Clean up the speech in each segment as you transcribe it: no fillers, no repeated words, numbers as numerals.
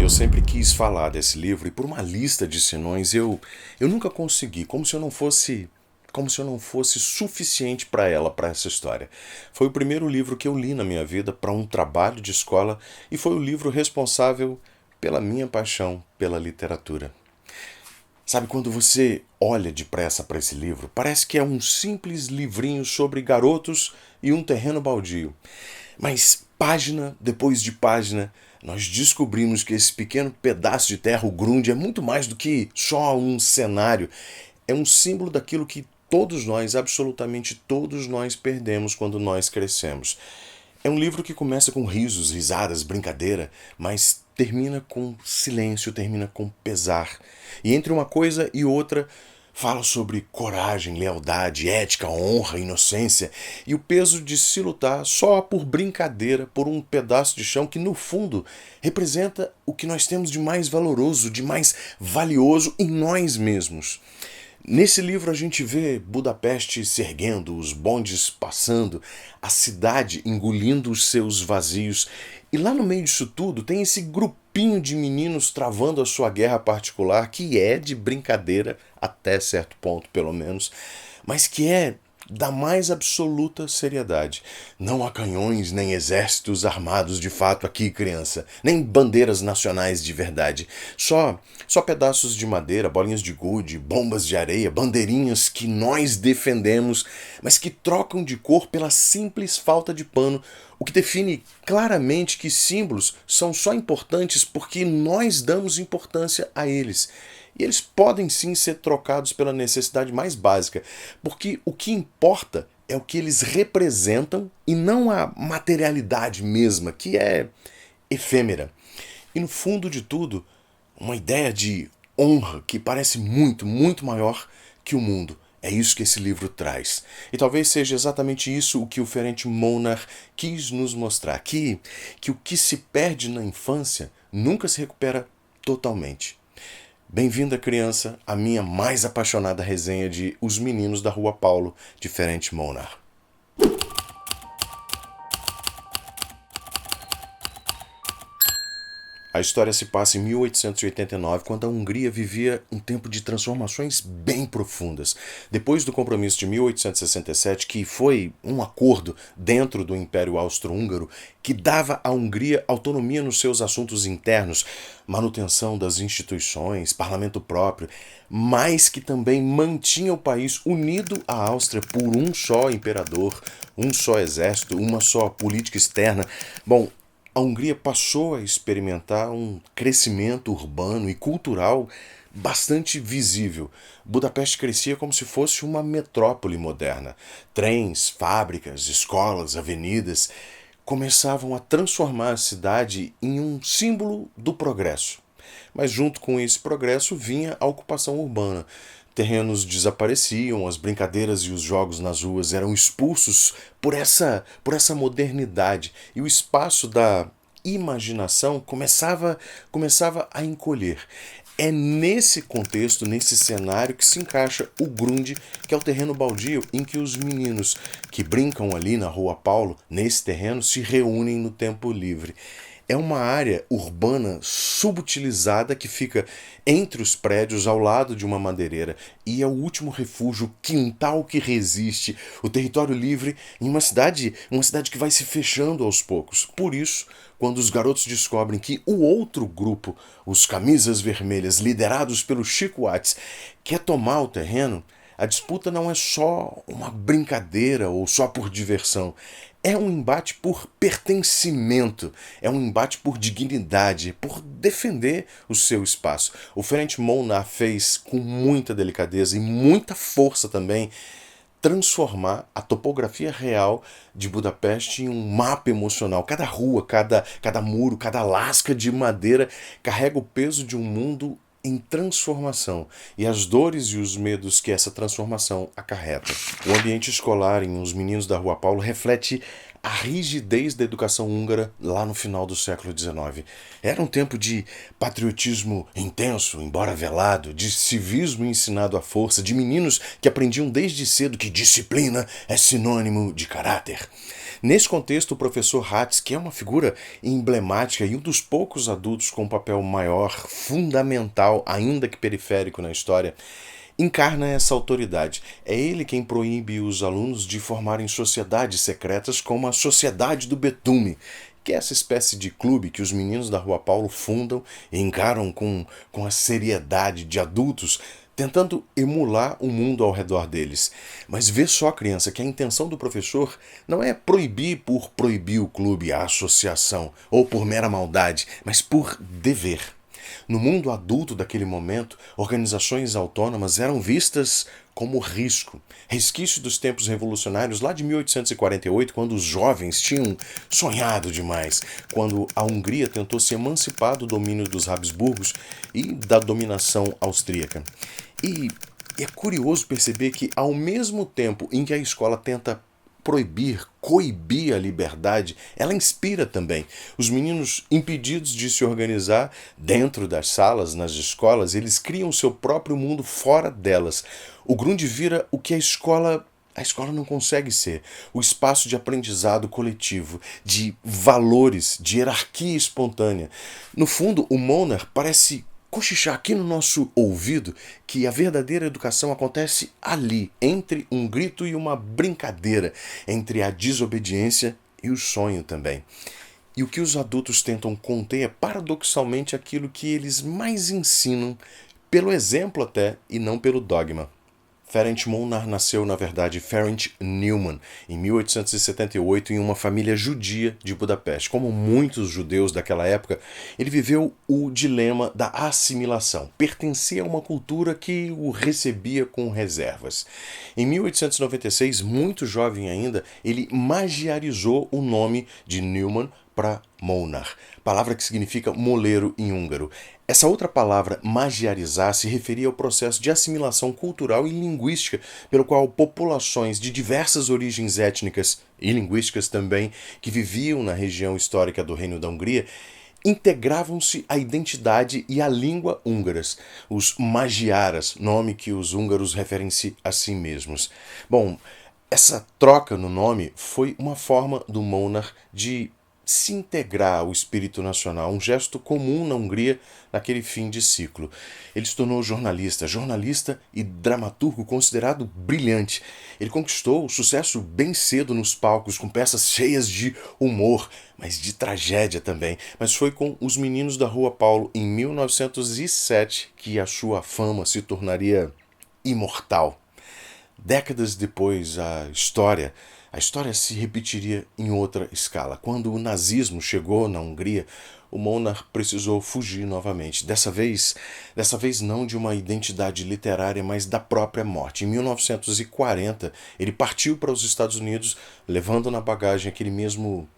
Eu sempre quis falar desse livro e por uma lista de senões eu nunca consegui, como se eu não fosse suficiente para ela, para essa história. Foi o primeiro livro que eu li na minha vida para um trabalho de escola e foi o livro responsável pela minha paixão pela literatura. Sabe, quando você olha depressa para esse livro, parece que é um simples livrinho sobre garotos e um terreno baldio. Mas página depois de página, nós descobrimos que esse pequeno pedaço de terra, o Grund, é muito mais do que só um cenário. É um símbolo daquilo que todos nós, absolutamente todos nós, perdemos quando nós crescemos. É um livro que começa com risos, risadas, brincadeira, mas termina com silêncio, termina com pesar. E entre uma coisa e outra, fala sobre coragem, lealdade, ética, honra, inocência e o peso de se lutar só por brincadeira, por um pedaço de chão que, no fundo, representa o que nós temos de mais valoroso, de mais valioso em nós mesmos. Nesse livro a gente vê Budapeste se erguendo, os bondes passando, a cidade engolindo os seus vazios. E lá no meio disso tudo tem esse grupinho de meninos travando a sua guerra particular, que é de brincadeira, até certo ponto pelo menos, mas que é da mais absoluta seriedade. Não há canhões nem exércitos armados de fato aqui, criança, nem bandeiras nacionais de verdade. Só pedaços de madeira, bolinhas de gude, bombas de areia, bandeirinhas que nós defendemos, mas que trocam de cor pela simples falta de pano, o que define claramente que símbolos são só importantes porque nós damos importância a eles. E eles podem sim ser trocados pela necessidade mais básica, porque o que importa é o que eles representam e não a materialidade mesma, que é efêmera. E no fundo de tudo, uma ideia de honra que parece muito, muito maior que o mundo. É isso que esse livro traz. E talvez seja exatamente isso o que o Ferenc Molnar quis nos mostrar, que o que se perde na infância nunca se recupera totalmente. Bem-vinda, criança, à minha mais apaixonada resenha de Os Meninos da Rua Paulo, de Ferenc Molnar. A história se passa em 1889, quando a Hungria vivia um tempo de transformações bem profundas. Depois do compromisso de 1867, que foi um acordo dentro do Império Austro-Húngaro que dava à Hungria autonomia nos seus assuntos internos, manutenção das instituições, parlamento próprio, mas que também mantinha o país unido à Áustria por um só imperador, um só exército, uma só política externa. Bom, a Hungria passou a experimentar um crescimento urbano e cultural bastante visível. Budapeste crescia como se fosse uma metrópole moderna. Trens, fábricas, escolas, avenidas começavam a transformar a cidade em um símbolo do progresso. Mas junto com esse progresso vinha a ocupação urbana. Terrenos desapareciam, as brincadeiras e os jogos nas ruas eram expulsos por essa modernidade e o espaço da imaginação começava a encolher. É nesse contexto, nesse cenário, que se encaixa o Grund, que é o terreno baldio em que os meninos que brincam ali na Rua Paulo, nesse terreno, se reúnem no tempo livre. É uma área urbana subutilizada que fica entre os prédios ao lado de uma madeireira e é o último refúgio, o quintal que resiste, o território livre em uma cidade que vai se fechando aos poucos. Por isso, quando os garotos descobrem que o outro grupo, os Camisas Vermelhas, liderados pelo Chico Watts, quer tomar o terreno, a disputa não é só uma brincadeira ou só por diversão. É um embate por pertencimento, é um embate por dignidade, por defender o seu espaço. O Ferenc Molnar fez com muita delicadeza e muita força também transformar a topografia real de Budapeste em um mapa emocional. Cada rua, cada muro, cada lasca de madeira carrega o peso de um mundo em transformação e as dores e os medos que essa transformação acarreta. O ambiente escolar em Os Meninos da Rua Paulo reflete a rigidez da educação húngara lá no final do século XIX. Era um tempo de patriotismo intenso, embora velado, de civismo ensinado à força, de meninos que aprendiam desde cedo que disciplina é sinônimo de caráter. Nesse contexto, o professor Hatz, que é uma figura emblemática e um dos poucos adultos com um papel maior, fundamental, ainda que periférico na história, encarna essa autoridade. É ele quem proíbe os alunos de formarem sociedades secretas como a Sociedade do Betume, que é essa espécie de clube que os meninos da Rua Paulo fundam e encaram com a seriedade de adultos, tentando emular o mundo ao redor deles. Mas vê só, criança, que a intenção do professor não é proibir por proibir o clube, a associação, ou por mera maldade, mas por dever. No mundo adulto daquele momento, organizações autônomas eram vistas como risco, resquício dos tempos revolucionários lá de 1848, quando os jovens tinham sonhado demais, quando a Hungria tentou se emancipar do domínio dos Habsburgos e da dominação austríaca. E é curioso perceber que, ao mesmo tempo em que a escola tenta proibir, coibir a liberdade, ela inspira também. Os meninos impedidos de se organizar dentro das salas, nas escolas, eles criam seu próprio mundo fora delas. O Grund vira o que a escola não consegue ser: o espaço de aprendizado coletivo, de valores, de hierarquia espontânea. No fundo, o Monar parece cochichar aqui no nosso ouvido que a verdadeira educação acontece ali, entre um grito e uma brincadeira, entre a desobediência e o sonho também. E o que os adultos tentam conter é paradoxalmente aquilo que eles mais ensinam, pelo exemplo até, e não pelo dogma. Ferenc Molnar nasceu, na verdade, Ferenc Neumann, em 1878, em uma família judia de Budapeste. Como muitos judeus daquela época, ele viveu o dilema da assimilação. Pertencia a uma cultura que o recebia com reservas. Em 1896, muito jovem ainda, ele magiarizou o nome de Neumann para Molnar, palavra que significa moleiro em húngaro. Essa outra palavra, magiarizar, se referia ao processo de assimilação cultural e linguística pelo qual populações de diversas origens étnicas e linguísticas também, que viviam na região histórica do Reino da Hungria, integravam-se à identidade e à língua húngaras, os magiaras, nome que os húngaros referem-se a si mesmos. Bom, essa troca no nome foi uma forma do Molnar de se integrar ao espírito nacional, um gesto comum na Hungria naquele fim de ciclo. Ele se tornou jornalista e dramaturgo considerado brilhante. Ele conquistou o sucesso bem cedo nos palcos, com peças cheias de humor, mas de tragédia também. Mas foi com Os Meninos da Rua Paulo, em 1907, que a sua fama se tornaria imortal. Décadas depois, a história se repetiria em outra escala. Quando o nazismo chegou na Hungria, o Molnar precisou fugir novamente. Dessa vez não de uma identidade literária, mas da própria morte. Em 1940, ele partiu para os Estados Unidos, levando na bagagem aquele mesmo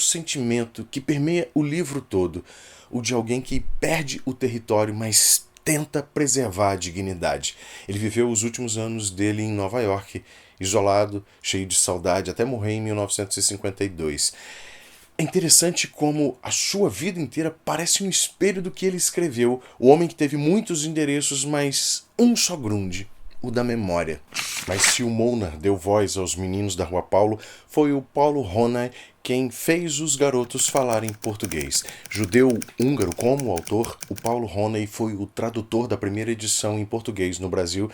sentimento que permeia o livro todo, o de alguém que perde o território, mas tenta preservar a dignidade. Ele viveu os últimos anos dele em Nova York, isolado, cheio de saudade, até morrer em 1952. É interessante como a sua vida inteira parece um espelho do que ele escreveu. O homem que teve muitos endereços, mas um só Grund, o da memória. Mas se o Molnar deu voz aos meninos da Rua Paulo, foi o Paulo Ronay quem fez os garotos falarem português. Judeu húngaro como autor, o Paulo Ronay foi o tradutor da primeira edição em português no Brasil,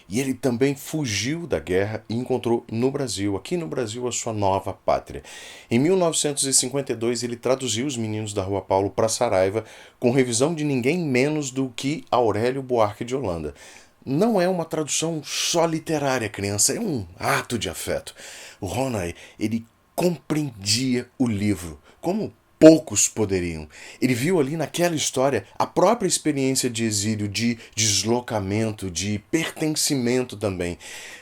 e ele também fugiu da guerra e encontrou aqui no Brasil, a sua nova pátria. Em 1952, ele traduziu Os Meninos da Rua Paulo para Saraiva, com revisão de ninguém menos do que Aurélio Buarque de Holanda. Não é uma tradução só literária, criança, é um ato de afeto. O Ronay, ele compreendia o livro, como poucos poderiam. Ele viu ali naquela história a própria experiência de exílio, de deslocamento, de pertencimento também.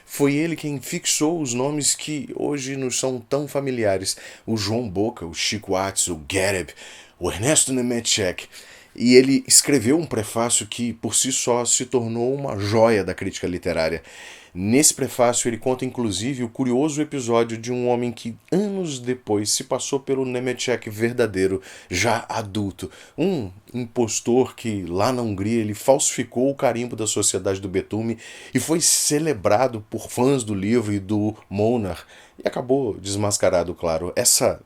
Foi ele quem fixou os nomes que hoje nos são tão familiares: o João Boca, o Chico Atz, o Gereb, o Ernesto Nemetschek. E ele escreveu um prefácio que, por si só, se tornou uma joia da crítica literária. Nesse prefácio, ele conta inclusive o curioso episódio de um homem que, anos depois, se passou pelo Nemetschek verdadeiro, já adulto. Um impostor que, lá na Hungria, ele falsificou o carimbo da Sociedade do Betume e foi celebrado por fãs do livro e do Monar. E acabou desmascarado, claro. Essa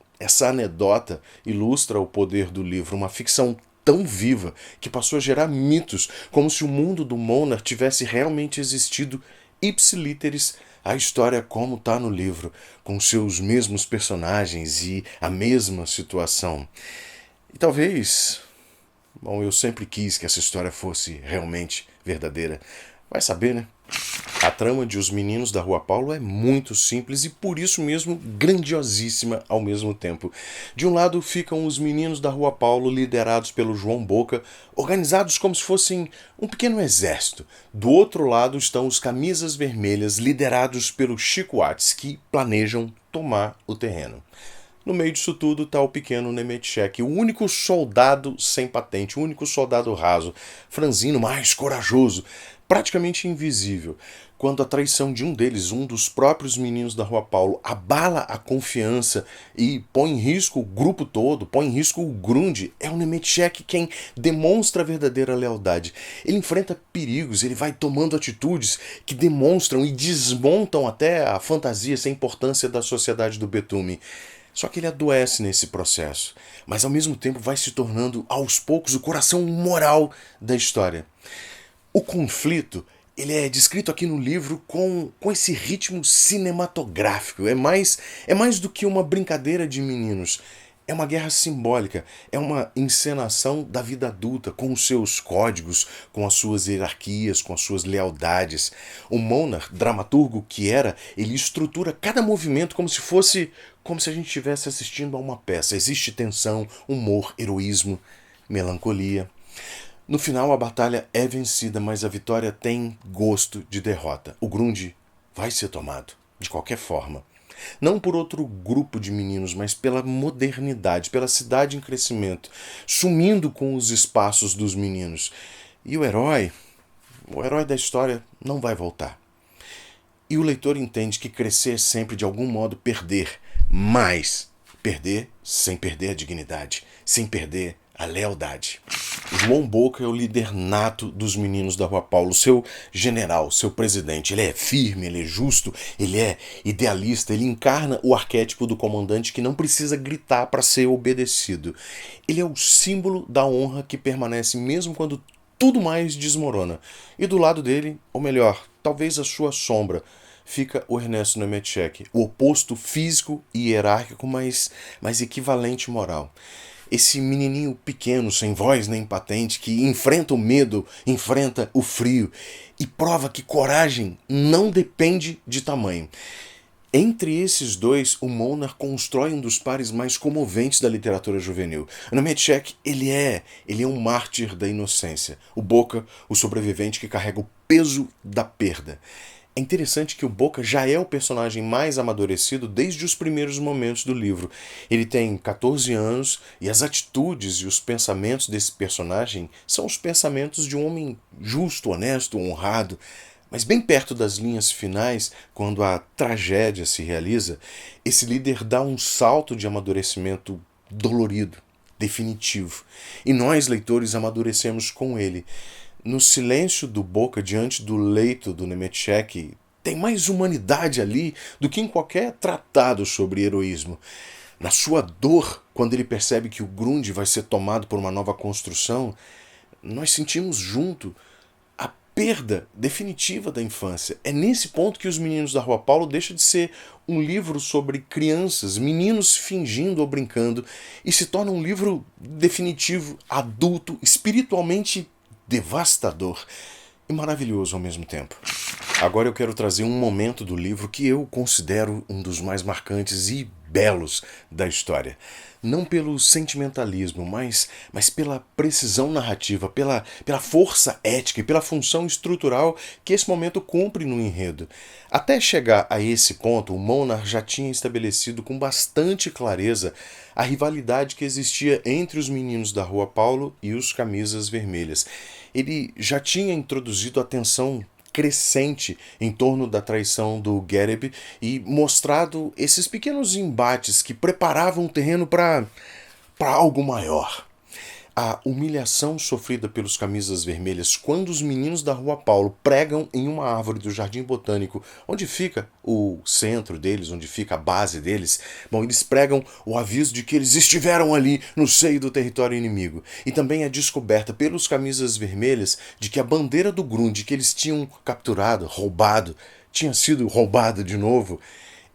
anedota ilustra o poder do livro, uma ficção tão viva que passou a gerar mitos, como se o mundo do Monar tivesse realmente existido ipsiliteris, a história como está no livro, com seus mesmos personagens e a mesma situação. E talvez, bom, eu sempre quis que essa história fosse realmente verdadeira. Vai saber, né? A trama de Os Meninos da Rua Paulo é muito simples e por isso mesmo grandiosíssima ao mesmo tempo. De um lado ficam os Meninos da Rua Paulo, liderados pelo João Boca, organizados como se fossem um pequeno exército. Do outro lado estão os Camisas Vermelhas, liderados pelo Chico Watts, que planejam tomar o terreno. No meio disso tudo está o pequeno Nemetschek, o único soldado sem patente, o único soldado raso, franzino, mais corajoso, praticamente invisível. Quando a traição de um deles, um dos próprios Meninos da Rua Paulo, abala a confiança e põe em risco o grupo todo, põe em risco o Grunde, é o Nemetschek quem demonstra a verdadeira lealdade. Ele enfrenta perigos, ele vai tomando atitudes que demonstram e desmontam até a fantasia sem importância da Sociedade do Betume. Só que ele adoece nesse processo, mas ao mesmo tempo vai se tornando, aos poucos, o coração moral da história. O conflito, ele é descrito aqui no livro com esse ritmo cinematográfico. É mais do que uma brincadeira de meninos. É uma guerra simbólica, é uma encenação da vida adulta, com os seus códigos, com as suas hierarquias, com as suas lealdades. O Monar, dramaturgo que era, ele estrutura cada movimento como se a gente estivesse assistindo a uma peça. Existe tensão, humor, heroísmo, melancolia. No final, a batalha é vencida, mas a vitória tem gosto de derrota. O Grunde vai ser tomado, de qualquer forma. Não por outro grupo de meninos, mas pela modernidade, pela cidade em crescimento, sumindo com os espaços dos meninos. E o herói da história não vai voltar. E o leitor entende que crescer é sempre, de algum modo, perder, mas perder sem perder a dignidade, sem perder a lealdade. João Boca é o líder nato dos Meninos da Rua Paulo, seu general, seu presidente. Ele é firme, ele é justo, ele é idealista, ele encarna o arquétipo do comandante que não precisa gritar para ser obedecido. Ele é o símbolo da honra que permanece mesmo quando tudo mais desmorona. E do lado dele, ou melhor, talvez a sua sombra, fica o Ernesto Nemetschek, o oposto físico e hierárquico, mas equivalente moral. Esse menininho pequeno, sem voz nem patente, que enfrenta o medo, enfrenta o frio e prova que coragem não depende de tamanho. Entre esses dois, o Monar constrói um dos pares mais comoventes da literatura juvenil. O Nemetschek, ele é um mártir da inocência. O Boca, o sobrevivente que carrega o peso da perda. É interessante que o Boca já é o personagem mais amadurecido desde os primeiros momentos do livro. Ele tem 14 anos e as atitudes e os pensamentos desse personagem são os pensamentos de um homem justo, honesto, honrado. Mas bem perto das linhas finais, quando a tragédia se realiza, esse líder dá um salto de amadurecimento dolorido, definitivo. E nós, leitores, amadurecemos com ele. No silêncio do Boca diante do leito do Nemetschek, tem mais humanidade ali do que em qualquer tratado sobre heroísmo. Na sua dor, quando ele percebe que o Grunde vai ser tomado por uma nova construção, nós sentimos junto a perda definitiva da infância. É nesse ponto que Os Meninos da Rua Paulo deixa de ser um livro sobre crianças, meninos fingindo ou brincando, e se torna um livro definitivo, adulto, espiritualmente devastador e maravilhoso ao mesmo tempo. Agora eu quero trazer um momento do livro que eu considero um dos mais marcantes e belos da história. Não pelo sentimentalismo, mas pela precisão narrativa, pela força ética e pela função estrutural que esse momento cumpre no enredo. Até chegar a esse ponto, o Monarch já tinha estabelecido com bastante clareza a rivalidade que existia entre os meninos da Rua Paulo e os Camisas Vermelhas. Ele já tinha introduzido a tensão crescente em torno da traição do Gereb e mostrado esses pequenos embates que preparavam o terreno para algo maior. A humilhação sofrida pelos Camisas Vermelhas quando os meninos da Rua Paulo pregam em uma árvore do Jardim Botânico, onde fica o centro deles, onde fica a base deles. Bom, eles pregam o aviso de que eles estiveram ali no seio do território inimigo. E também a descoberta pelos Camisas Vermelhas de que a bandeira do Grunge que eles tinham capturado, roubado, tinha sido roubada de novo.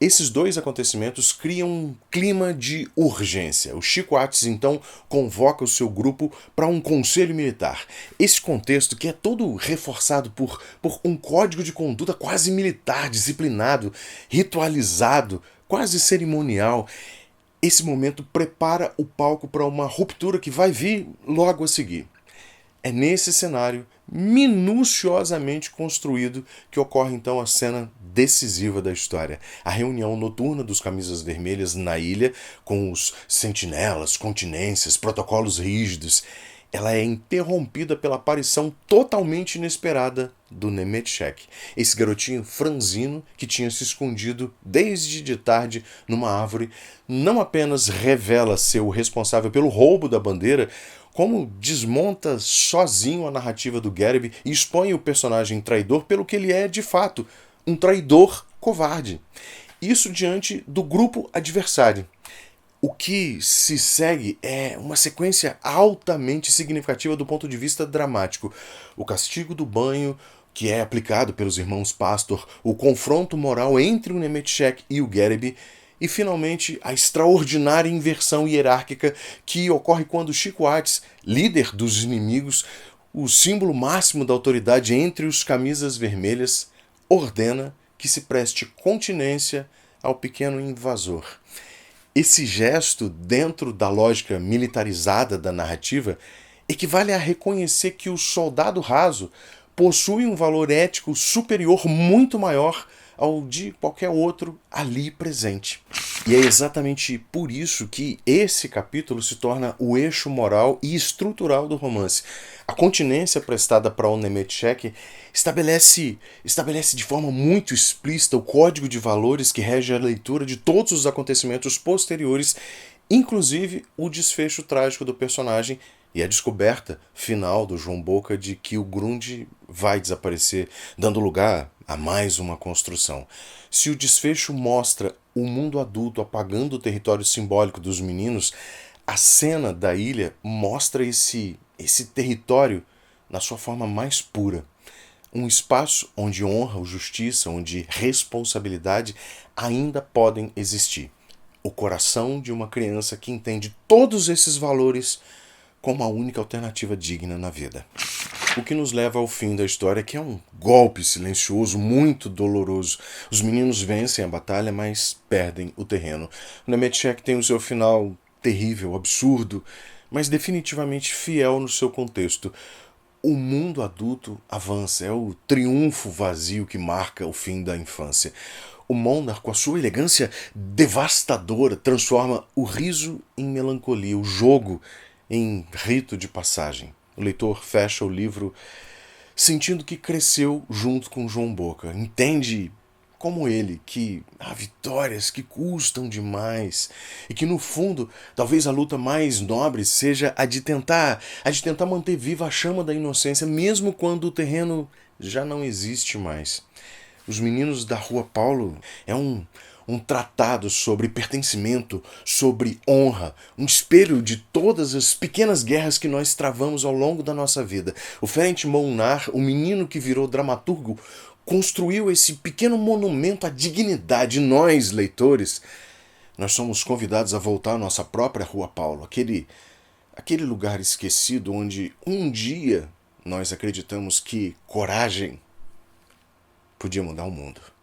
Esses dois acontecimentos criam um clima de urgência. O Chico Ates, então, convoca o seu grupo para um conselho militar. Esse contexto, que é todo reforçado por um código de conduta quase militar, disciplinado, ritualizado, quase cerimonial, esse momento prepara o palco para uma ruptura que vai vir logo a seguir. É nesse cenário minuciosamente construído que ocorre então a cena decisiva da história. A reunião noturna dos Camisas Vermelhas na ilha, com os sentinelas, continências, protocolos rígidos. Ela é interrompida pela aparição totalmente inesperada do Nemetchek, esse garotinho franzino que tinha se escondido desde de tarde numa árvore. Não apenas revela ser o responsável pelo roubo da bandeira, como desmonta sozinho a narrativa do Gereb e expõe o personagem traidor pelo que ele é de fato, um traidor covarde. Isso diante do grupo adversário. O que se segue é uma sequência altamente significativa do ponto de vista dramático. O castigo do banho, que é aplicado pelos irmãos Pastor, o confronto moral entre o Nemetchek e o Gereb, e, finalmente, a extraordinária inversão hierárquica que ocorre quando Chico Ates, líder dos inimigos, o símbolo máximo da autoridade entre os Camisas Vermelhas, ordena que se preste continência ao pequeno invasor. Esse gesto, dentro da lógica militarizada da narrativa, equivale a reconhecer que o soldado raso possui um valor ético superior muito maior ao de qualquer outro ali presente. E é exatamente por isso que esse capítulo se torna o eixo moral e estrutural do romance. A continência prestada para o Nemetchek estabelece de forma muito explícita o código de valores que rege a leitura de todos os acontecimentos posteriores, inclusive o desfecho trágico do personagem e a descoberta final do João Boca de que o Grunge vai desaparecer, dando lugar a mais uma construção. Se o desfecho mostra o mundo adulto apagando o território simbólico dos meninos, a cena da ilha mostra esse território na sua forma mais pura. Um espaço onde honra, justiça, onde responsabilidade ainda podem existir. O coração de uma criança que entende todos esses valores como a única alternativa digna na vida. O que nos leva ao fim da história, que é um golpe silencioso, muito doloroso. Os meninos vencem a batalha, mas perdem o terreno. O Nemetchek tem o seu final terrível, absurdo, mas definitivamente fiel no seu contexto. O mundo adulto avança, é o triunfo vazio que marca o fim da infância. O Monarch, com a sua elegância devastadora, transforma o riso em melancolia, o jogo em rito de passagem. O leitor fecha o livro sentindo que cresceu junto com João Boca. Entende, como ele, que há vitórias que custam demais e que, no fundo, talvez a luta mais nobre seja a de tentar manter viva a chama da inocência, mesmo quando o terreno já não existe mais. Os Meninos da Rua Paulo é um tratado sobre pertencimento, sobre honra, um espelho de todas as pequenas guerras que nós travamos ao longo da nossa vida. O Ferenc Molnar, o menino que virou dramaturgo, construiu esse pequeno monumento à dignidade. Nós, leitores, nós somos convidados a voltar à nossa própria Rua Paulo, aquele lugar esquecido onde um dia nós acreditamos que coragem podia mudar o mundo.